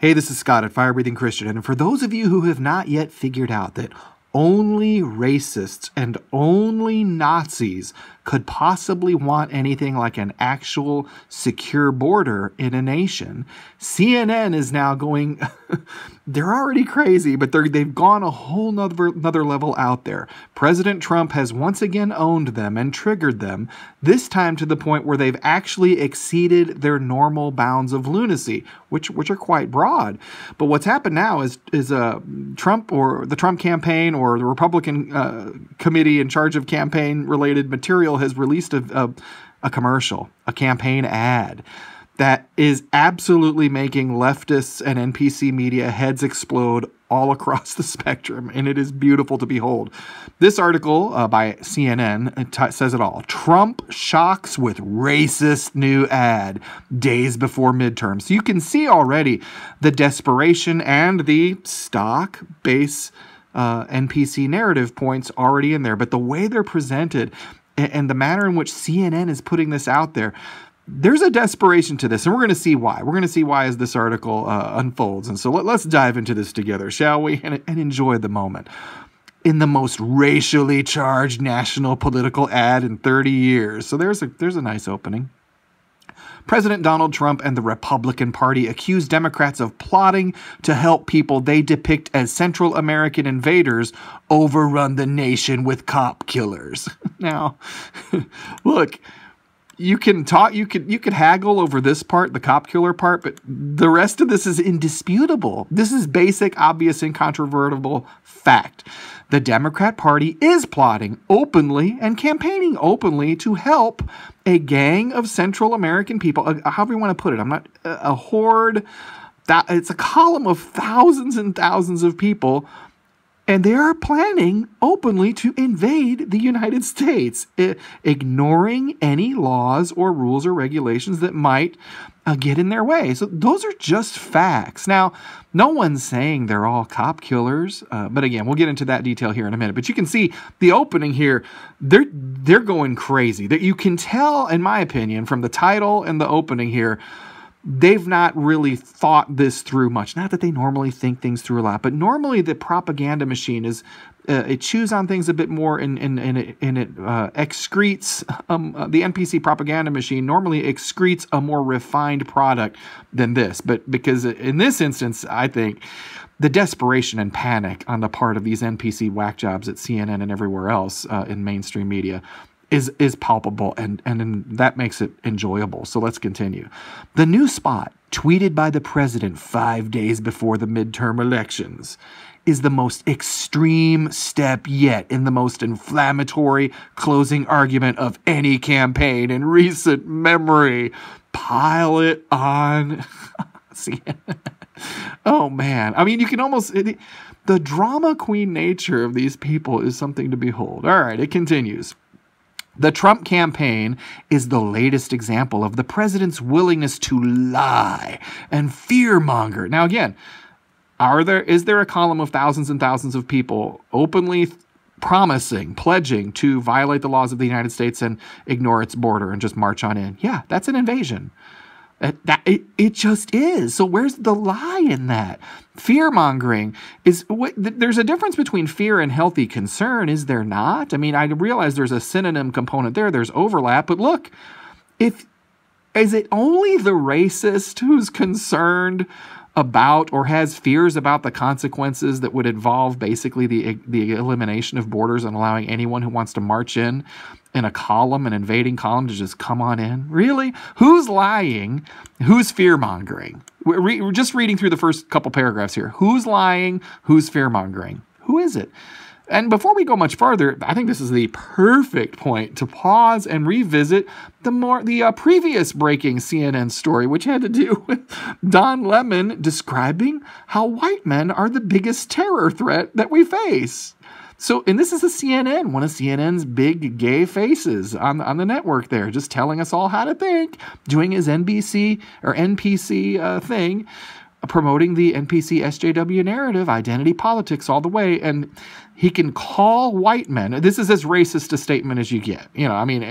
Hey, this is Scott at Fire Breathing Christian, and for those of you who have not yet figured out that only racists and only Nazis could possibly want anything like an actual secure border in a nation, CNN is now going, they're already crazy, but they've gone a whole another level out there. President Trump has once again owned them and triggered them, this time to the point where they've actually exceeded their normal bounds of lunacy, which are quite broad. But what's happened now is Trump, or the Trump campaign, or the Republican committee in charge of campaign-related material has released a commercial, a campaign ad that is absolutely making leftists and NPC media heads explode all across the spectrum, and it is beautiful to behold. This article by CNN says it all. Trump shocks with racist new ad days before midterm. So you can see already the desperation and the stock base NPC narrative points already in there. But the way they're presented and the manner in which CNN is putting this out there, there's a desperation to this, and we're going to see why. We're going to see why as this article unfolds. And so let's dive into this together, shall we? And enjoy the moment. In the most racially charged national political ad in 30 years. So there's a nice opening. President Donald Trump and the Republican Party accuse Democrats of plotting to help people they depict as Central American invaders overrun the nation with cop killers. Now, look, you can haggle over this part, the cop killer part, but the rest of this is indisputable. This is basic, obvious, incontrovertible fact. The Democrat Party is plotting openly and campaigning openly to help a gang of Central American people, however you want to put it. I'm not a horde. It's a column of thousands and thousands of people, and they are planning openly to invade the United States, ignoring any laws or rules or regulations that might get in their way. So those are just facts. Now, no one's saying they're all cop killers, but again, we'll get into that detail here in a minute. But you can see the opening here, they're going crazy. That you can tell, in my opinion, from the title and the opening here, they've not really thought this through much. Not that they normally think things through a lot, but normally the propaganda machine is it chews on things a bit more and it excretes, the NPC propaganda machine normally excretes a more refined product than this. But because in this instance, I think the desperation and panic on the part of these NPC whack jobs at CNN and everywhere else in mainstream media is palpable, and that makes it enjoyable. So let's continue. The new spot, tweeted by the president 5 days before the midterm elections, is the most extreme step yet in the most inflammatory closing argument of any campaign in recent memory. Pile it on. Oh, man. I mean, you can almost... the drama queen nature of these people is something to behold. All right, it continues. The Trump campaign is the latest example of the president's willingness to lie and fearmonger. Now, again, is there a column of thousands and thousands of people openly pledging to violate the laws of the United States and ignore its border and just march on in? Yeah, that's an invasion. It just is. So where's the lie in that? Fear-mongering there's a difference between fear and healthy concern, is there not? I mean, I realize there's a synonym component there. There's overlap. But look, is it only the racist who's concerned about or has fears about the consequences that would involve basically the elimination of borders and allowing anyone who wants to march in a column, an invading column, to just come on in? Really? Who's lying? Who's fear-mongering? We're just reading through the first couple paragraphs here. Who's lying? Who's fear-mongering? Who is it? And before we go much farther, I think this is the perfect point to pause and revisit the previous breaking CNN story, which had to do with Don Lemon describing how white men are the biggest terror threat that we face. So, and this is a CNN, one of CNN's big gay faces on the network there, just telling us all how to think, doing his NPC thing, promoting the NPC SJW narrative, identity politics all the way. And he can call white men. This is as racist a statement as you get. You know, I mean,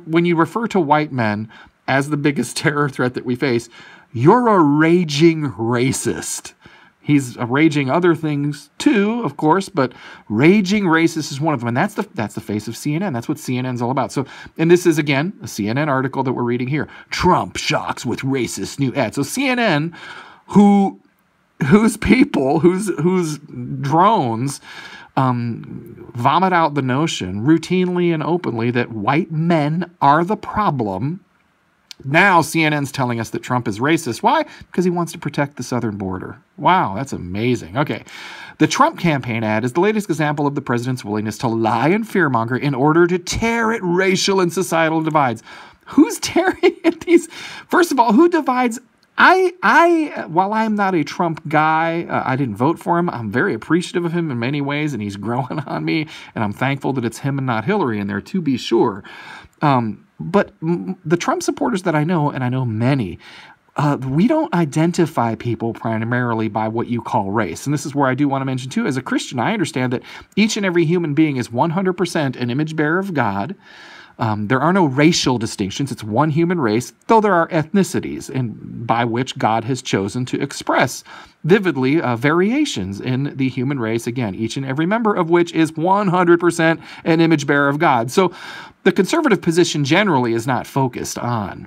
when you refer to white men as the biggest terror threat that we face, you're a raging racist. He's raging other things too, of course, but raging racist is one of them. And that's the face of CNN. That's what CNN's all about. So, and this is, again, a CNN article that we're reading here. Trump shocks with racist new ad. So CNN, whose drones vomit out the notion routinely and openly that white men are the problem. Now CNN's telling us that Trump is racist. Why? Because he wants to protect the southern border. Wow, that's amazing. Okay. The Trump campaign ad is the latest example of the president's willingness to lie and fearmonger in order to tear at racial and societal divides. Who's tearing at these? First of all, who divides? While I'm not a Trump guy, I didn't vote for him. I'm very appreciative of him in many ways, and he's growing on me, and I'm thankful that it's him and not Hillary in there, to be sure. But the Trump supporters that I know, and I know many, we don't identify people primarily by what you call race. And this is where I do want to mention, too, as a Christian, I understand that each and every human being is 100% an image bearer of God. There are no racial distinctions. It's one human race, though there are ethnicities by which God has chosen to express vividly variations in the human race. Again, each and every member of which is 100% an image bearer of God. So the conservative position generally is not focused on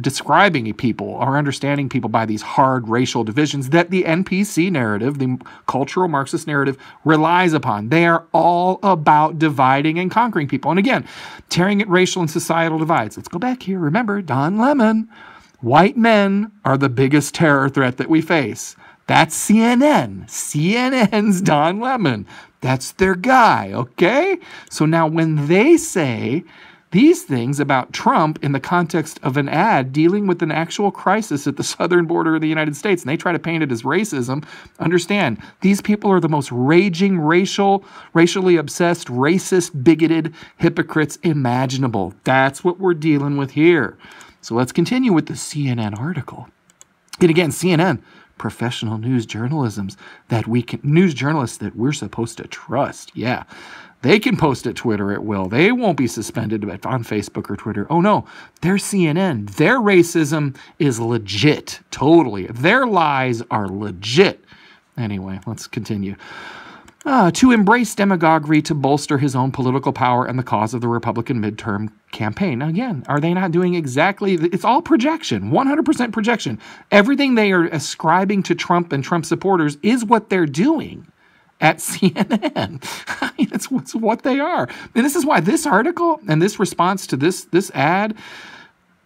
describing people or understanding people by these hard racial divisions that the NPC narrative, the cultural Marxist narrative, relies upon. They are all about dividing and conquering people. And again, tearing at racial and societal divides. Let's go back here. Remember, Don Lemon. White men are the biggest terror threat that we face. That's CNN. CNN's Don Lemon. That's their guy, okay? So now when they say these things about Trump in the context of an ad dealing with an actual crisis at the southern border of the United States, and they try to paint it as racism, understand, these people are the most raging, racially obsessed, racist, bigoted hypocrites imaginable. That's what we're dealing with here. So let's continue with the CNN article. And again, CNN, professional news journalists that we're supposed to trust. Yeah. They can post at Twitter at will. They won't be suspended on Facebook or Twitter. Oh, no. They're CNN. Their racism is legit. Totally. Their lies are legit. Anyway, let's continue. To embrace demagoguery to bolster his own political power and the cause of the Republican midterm campaign. Again, are they not doing exactly? It's all projection, 100% projection. Everything they are ascribing to Trump and Trump supporters is what they're doing at CNN. I mean, it's what they are. And this is why this article and this response to this ad,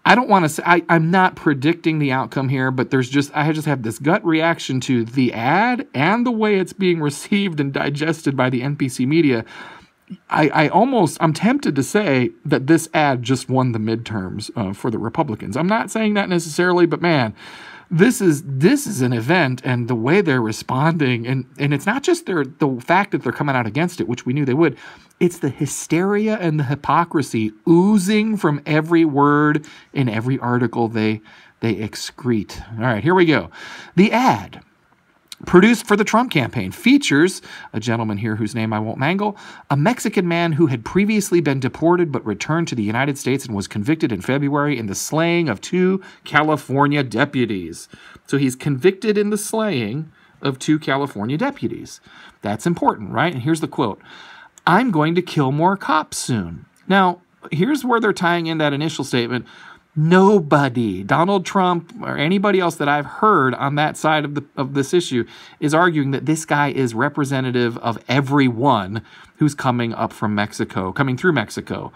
I don't want to say, I'm not predicting the outcome here, but I just have this gut reaction to the ad and the way it's being received and digested by the NPC media. I'm tempted to say that this ad just won the midterms for the Republicans. I'm not saying that necessarily, but man, this is an event, and the way they're responding, and it's not just the fact that they're coming out against it, which we knew they would. It's the hysteria and the hypocrisy oozing from every word in every article they excrete. All right, here we go. The ad, produced for the Trump campaign, features a gentleman here whose name I won't mangle, a Mexican man who had previously been deported but returned to the United States and was convicted in February in the slaying of 2 California deputies. So he's convicted in the slaying of 2 California deputies. That's important, right? And here's the quote. "I'm going to kill more cops soon." Now, here's where they're tying in that initial statement. Nobody, Donald Trump or anybody else that I've heard on that side of this issue, is arguing that this guy is representative of everyone who's coming through Mexico,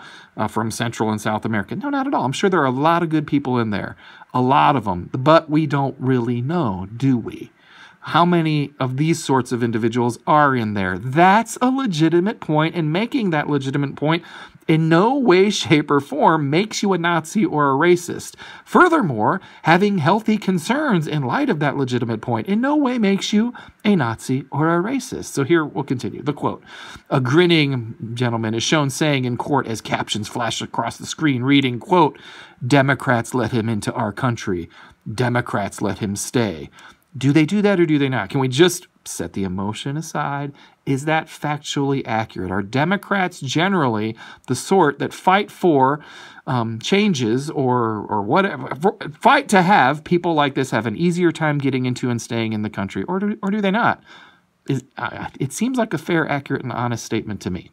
from Central and South America. No, not at all. I'm sure there are a lot of good people in there, a lot of them, but we don't really know, do we? How many of these sorts of individuals are in there? That's a legitimate point, and making that legitimate point in no way, shape, or form makes you a Nazi or a racist. Furthermore, having healthy concerns in light of that legitimate point in no way makes you a Nazi or a racist. So here we'll continue. The quote. A grinning gentleman is shown saying in court as captions flash across the screen reading, quote, "Democrats let him into our country. Democrats let him stay." Do they do that or do they not? Can we just set the emotion aside Is that factually accurate? Are Democrats generally the sort that fight for changes or whatever, fight to have people like this have an easier time getting into and staying in the country, or do they not? It seems like a fair, accurate, and honest statement to me.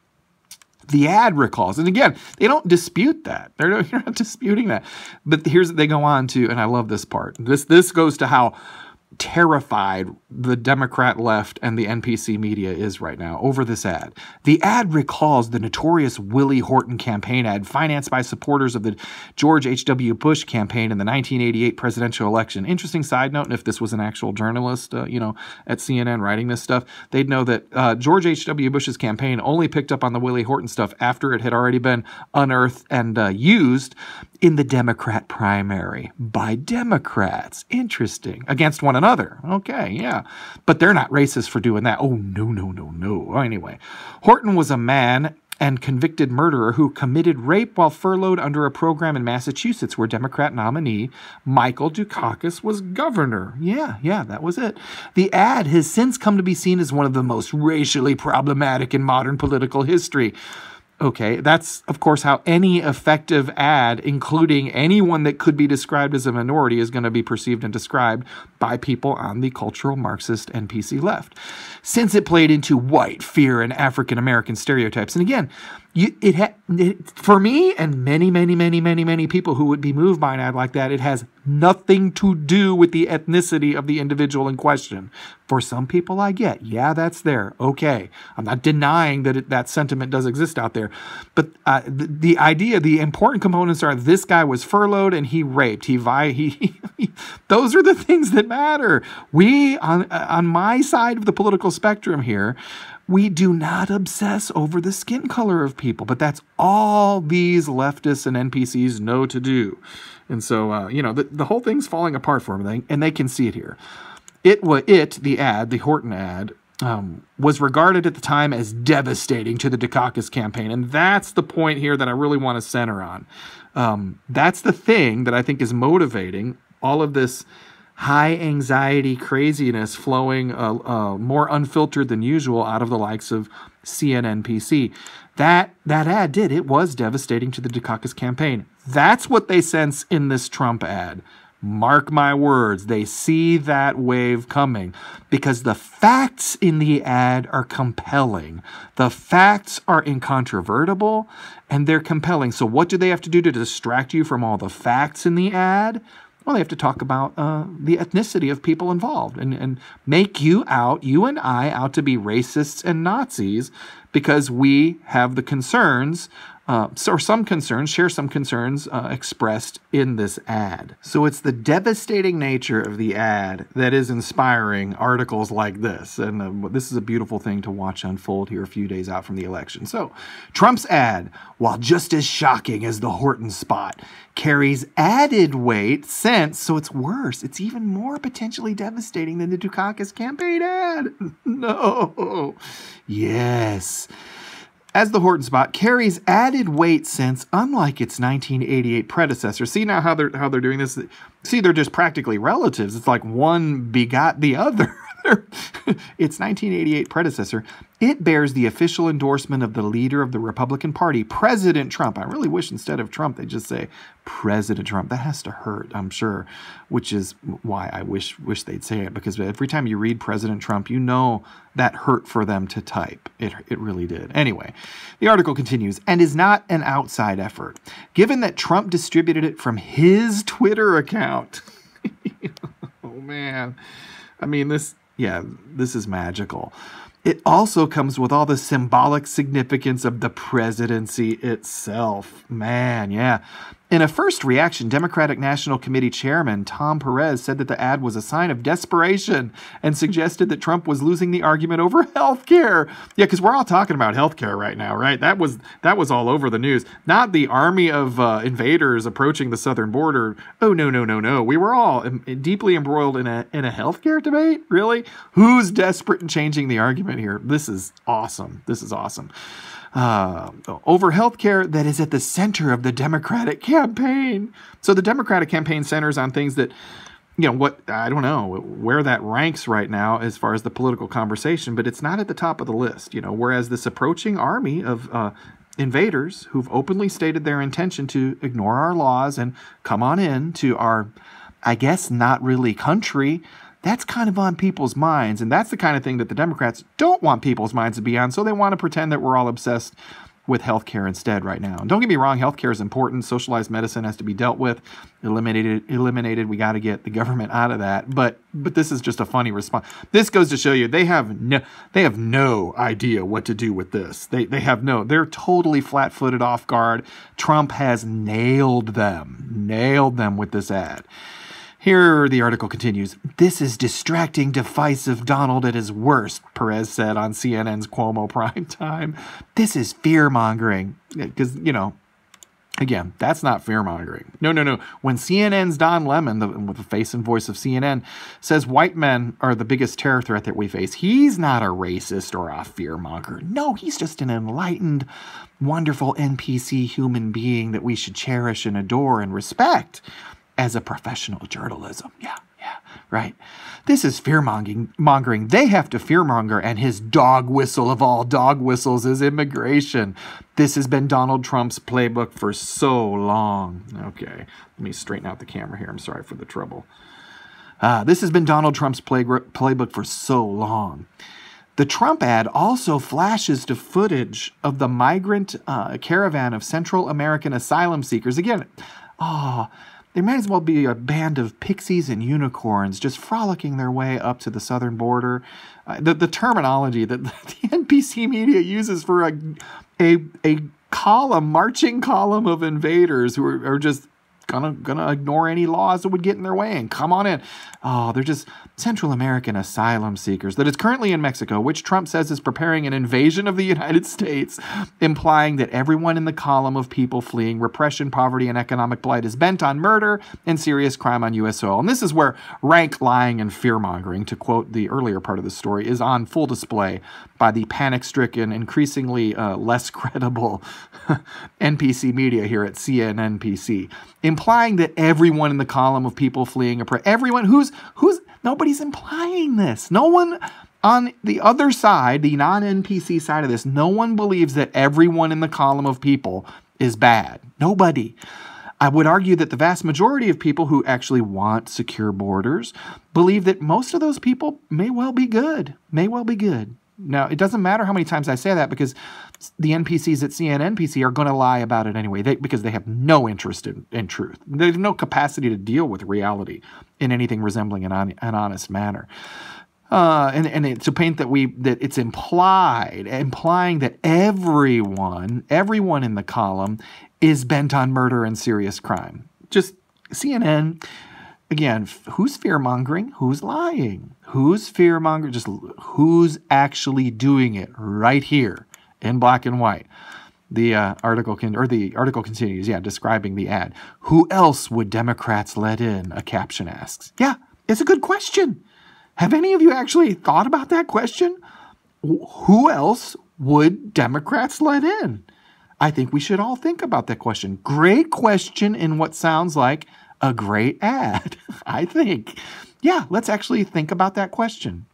The ad recalls, and again, they don't dispute that. You're not disputing that. But here's what they go on to, and I love this part. This goes to how terrified the Democrat left and the NPC media is right now over this ad. The ad recalls the notorious Willie Horton campaign ad financed by supporters of the George H.W. Bush campaign in the 1988 presidential election. Interesting side note, and if this was an actual journalist, at CNN writing this stuff, they'd know that George H.W. Bush's campaign only picked up on the Willie Horton stuff after it had already been unearthed and used in the Democrat primary by Democrats. Interesting. Against one another. Okay, yeah. But they're not racist for doing that. Oh, no. Anyway, Horton was a man and convicted murderer who committed rape while furloughed under a program in Massachusetts where Democrat nominee Michael Dukakis was governor. Yeah, that was it. The ad has since come to be seen as one of the most racially problematic in modern political history. Okay, that's, of course, how any effective ad, including anyone that could be described as a minority, is going to be perceived and described by people on the cultural Marxist NPC left. Since it played into white, fear, and African-American stereotypes. And again, for me and many people who would be moved by an ad like that, it has nothing to do with the ethnicity of the individual in question. For some people, I get, yeah, that's there. Okay. I'm not denying that that sentiment does exist out there. But the idea, the important components are this guy was furloughed and he raped. Those are the things that matter. We, on my side of the political spectrum here, we do not obsess over the skin color of people, but that's all these leftists and NPCs know to do. And so, the whole thing's falling apart for them, and they can see it here. The Horton ad, was regarded at the time as devastating to the Dukakis campaign. And that's the point here that I really want to center on. That's the thing that I think is motivating all of this high anxiety craziness flowing more unfiltered than usual out of the likes of CNNPC. That ad it was devastating to the Dukakis campaign. That's what they sense in this Trump ad. Mark my words, they see that wave coming because the facts in the ad are compelling. The facts are incontrovertible and they're compelling. So what do they have to do to distract you from all the facts in the ad? Well, they have to talk about the ethnicity of people involved and make you and I out to be racists and Nazis because we have the concerns, share some concerns expressed in this ad. So it's the devastating nature of the ad that is inspiring articles like this. And this is a beautiful thing to watch unfold here a few days out from the election. So Trump's ad, while just as shocking as the Horton spot, carries added weight since, so it's worse. It's even more potentially devastating than the Dukakis campaign ad. No. Yes. As the Horton spot carries added weight since, unlike its 1988 predecessor. See now how they're doing this? See, they're just practically relatives. It's like one begot the other. Its 1988 predecessor, it bears the official endorsement of the leader of the Republican Party, President Trump. I really wish instead of Trump, they just say President Trump. That has to hurt, I'm sure, which is why I wish they'd say it, because every time you read President Trump, you know that hurt for them to type. It really did. Anyway, the article continues, and is not an outside effort, given that Trump distributed it from his Twitter account. Oh, man. I mean, this is magical. It also comes with all the symbolic significance of the presidency itself. Man, yeah. In a first reaction, Democratic National Committee Chairman Tom Perez said that the ad was a sign of desperation and suggested that Trump was losing the argument over health care. Yeah, because we're all talking about health care right now, right? That was all over the news. Not the army of invaders approaching the southern border. Oh, no. We were all deeply embroiled in a health care debate? Really? Who's desperate in changing the argument here? This is awesome. Over healthcare that is at the center of the Democratic campaign. So the Democratic campaign centers on things that what, I don't know where that ranks right now as far as the political conversation, but it's not at the top of the list, whereas this approaching army of invaders who've openly stated their intention to ignore our laws and come on in to our, I guess, not really country, that's kind of on people's minds. And that's the kind of thing that the Democrats don't want people's minds to be on. So they want to pretend that we're all obsessed with healthcare instead right now. And don't get me wrong, healthcare is important. Socialized medicine has to be dealt with, eliminated. We got to get the government out of that. But this is just a funny response. This goes to show you they have no idea what to do with this. They're totally flat-footed, off guard. Trump has nailed them with this ad. Here the article continues. This is distracting, divisive Donald at his worst, Perez said on CNN's Cuomo Prime Time. This is fear-mongering. Because, again, that's not fear-mongering. No. When CNN's Don Lemon, with the face and voice of CNN, says white men are the biggest terror threat that we face, he's not a racist or a fear-monger. No, he's just an enlightened, wonderful NPC human being that we should cherish and adore and respect as a professional journalism. Yeah, right. This is fear-mongering. They have to fear-monger, and his dog whistle of all dog whistles is immigration. This has been Donald Trump's playbook for so long. Okay, let me straighten out the camera here. I'm sorry for the trouble. This has been Donald Trump's playbook for so long. The Trump ad also flashes to footage of the migrant caravan of Central American asylum seekers. Again, there might as well be a band of pixies and unicorns just frolicking their way up to the southern border. The terminology that the NPC media uses for a marching column of invaders who are just gonna ignore any laws that would get in their way and come on in. They're just Central American asylum seekers that is currently in Mexico, which Trump says is preparing an invasion of the United States, implying that everyone in the column of people fleeing repression, poverty, and economic blight is bent on murder and serious crime on U.S. soil. And this is where rank lying and fear-mongering, to quote the earlier part of the story, is on full display by the panic-stricken, increasingly less credible NPC media here at CNNPC, implying that everyone in the column of people fleeing everyone nobody's implying this. No one on the other side, the non-NPC side of this, no one believes that everyone in the column of people is bad. Nobody. I would argue that the vast majority of people who actually want secure borders believe that most of those people may well be good. Now, it doesn't matter how many times I say that, because the NPCs at CNNPC are going to lie about it anyway, because they have no interest in truth. They have no capacity to deal with reality in anything resembling an honest manner. And to paint that it's implying that everyone in the column is bent on murder and serious crime. Just CNN. Again, who's fear-mongering? Who's lying? Who's fear-mongering? Just who's actually doing it right here in black and white. The article continues, describing the ad. Who else would Democrats let in? A caption asks. Yeah, it's a good question. Have any of you actually thought about that question? Who else would Democrats let in? I think we should all think about that question. Great question in what sounds like a great ad, I think. Yeah, let's actually think about that question.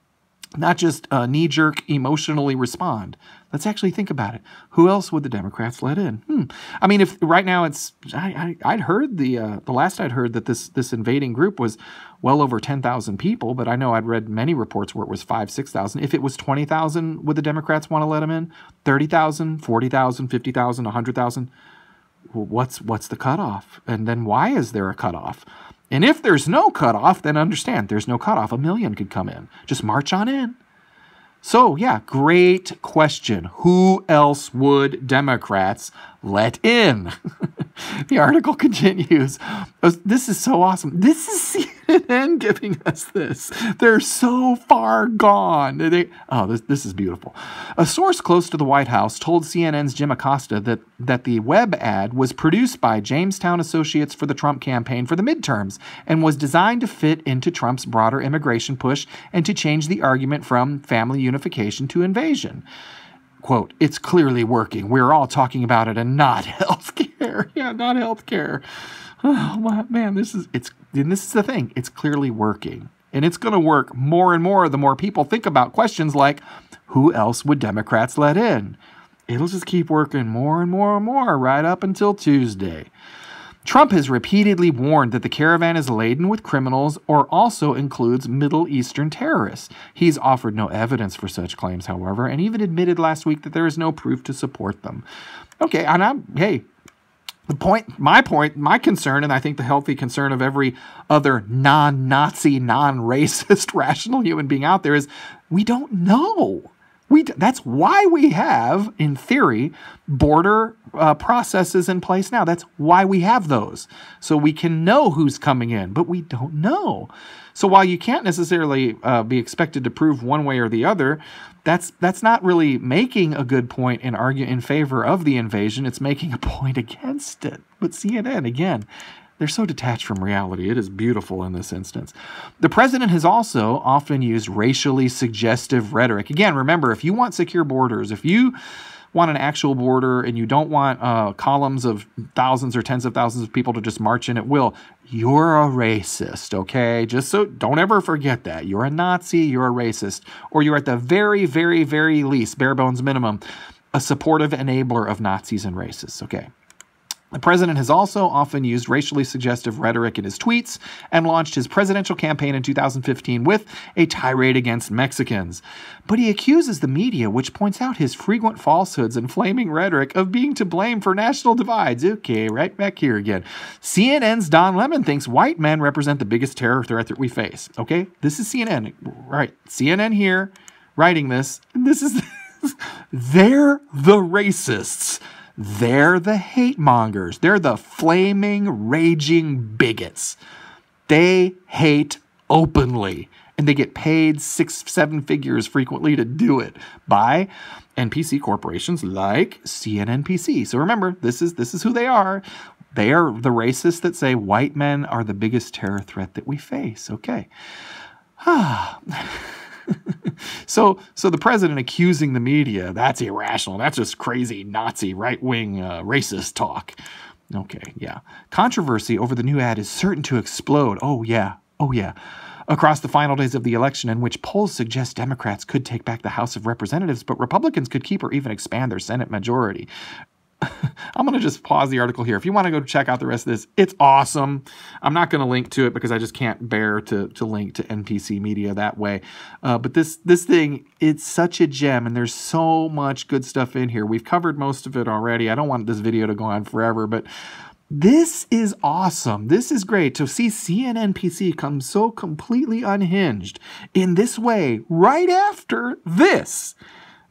Not just knee-jerk emotionally respond. Let's actually think about it. Who else would the Democrats let in? I mean, if right now I'd heard the last I'd heard that this invading group was well over 10,000 people, but I know I'd read many reports where it was 5,000, 6,000. If it was 20,000, would the Democrats want to let them in? 30,000, 40,000, 50,000, 100,000? What's the cutoff? And then why is there a cutoff? And if there's no cutoff, then understand there's no cutoff. 1 million could come in. Just march on in. So, yeah, great question. Who else would Democrats let in? The article continues. This is so awesome. This is CNN giving us this. They're so far gone. This is beautiful. A source close to the White House told CNN's Jim Acosta that the web ad was produced by Jamestown Associates for the Trump campaign for the midterms and was designed to fit into Trump's broader immigration push and to change the argument from family unification to invasion. Quote, it's clearly working. We're all talking about it and not healthcare. Yeah, not healthcare. Oh, man, And this is the thing, it's clearly working. And it's going to work more and more the more people think about questions like, who else would Democrats let in? It'll just keep working more and more and more right up until Tuesday. Trump has repeatedly warned that the caravan is laden with criminals or also includes Middle Eastern terrorists. He's offered no evidence for such claims, however, and even admitted last week that there is no proof to support them. Okay, and my concern, and I think the healthy concern of every other non-Nazi, non-racist, rational human being out there is we don't know. That's why we have, in theory, border processes in place now. That's why we have those. So we can know who's coming in, but we don't know. So while you can't necessarily be expected to prove one way or the other, that's not really making a good point and argue in favor of the invasion. It's making a point against it. But CNN, again, they're so detached from reality. It is beautiful in this instance. The president has also often used racially suggestive rhetoric. Again, remember, if you want secure borders, if you want an actual border and you don't want columns of thousands or tens of thousands of people to just march in at will, you're a racist, okay? Just so don't ever forget that. You're a Nazi, you're a racist, or you're at the very, very, very least, bare bones minimum, a supportive enabler of Nazis and racists, okay? The president has also often used racially suggestive rhetoric in his tweets and launched his presidential campaign in 2015 with a tirade against Mexicans. But he accuses the media, which points out his frequent falsehoods and flaming rhetoric, of being to blame for national divides. Okay, right back here again. CNN's Don Lemon thinks white men represent the biggest terror threat that we face. Okay, this is CNN. Right, CNN here writing this. And this is... They're the racists. They're the hate mongers. They're the flaming, raging bigots. They hate openly, and they get paid 6-7 figures frequently to do it by NPC corporations like CNNPC. So remember, this is who they are. They are the racists that say white men are the biggest terror threat that we face. Okay. So the president accusing the media, that's irrational. That's just crazy Nazi right-wing racist talk. Okay, yeah. Controversy over the new ad is certain to explode. Oh, yeah. Across the final days of the election, in which polls suggest Democrats could take back the House of Representatives, but Republicans could keep or even expand their Senate majority. I'm going to just pause the article here. If you want to go check out the rest of this, it's awesome. I'm not going to link to it because I just can't bear to link to NPC media that way. But this thing, it's such a gem, and there's so much good stuff in here. We've covered most of it already. I don't want this video to go on forever, but this is awesome. This is great to see CNNPC come so completely unhinged in this way right after this.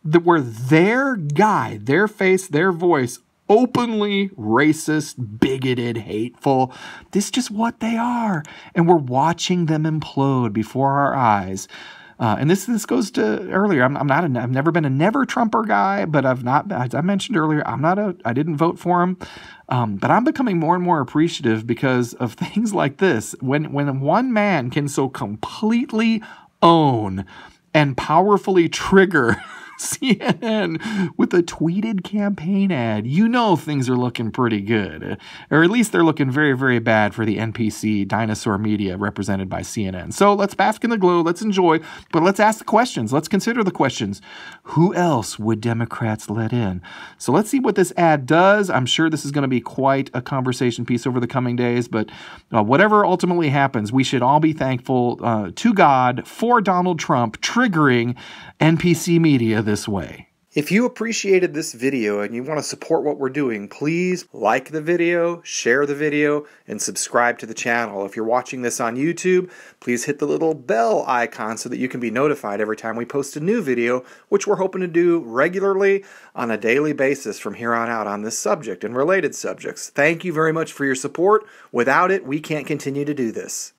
That were their guy, their face, their voice, openly racist, bigoted, hateful. This is just what they are. And we're watching them implode before our eyes. And this goes to earlier. I've never been a never Trumper guy, but I've not, as I mentioned earlier, I didn't vote for him. But I'm becoming more and more appreciative because of things like this. When one man can so completely own and powerfully trigger CNN with a tweeted campaign ad, you know things are looking pretty good. Or at least they're looking very, very bad for the NPC dinosaur media represented by CNN. So let's bask in the glow, let's enjoy, but let's ask the questions. Let's consider the questions. Who else would Democrats let in? So let's see what this ad does. I'm sure this is going to be quite a conversation piece over the coming days, but whatever ultimately happens, we should all be thankful to God for Donald Trump triggering NPC media this way. If you appreciated this video and you want to support what we're doing, please like the video, share the video, and subscribe to the channel. If you're watching this on YouTube, please hit the little bell icon so that you can be notified every time we post a new video, which we're hoping to do regularly on a daily basis from here on out on this subject and related subjects. Thank you very much for your support. Without it, we can't continue to do this.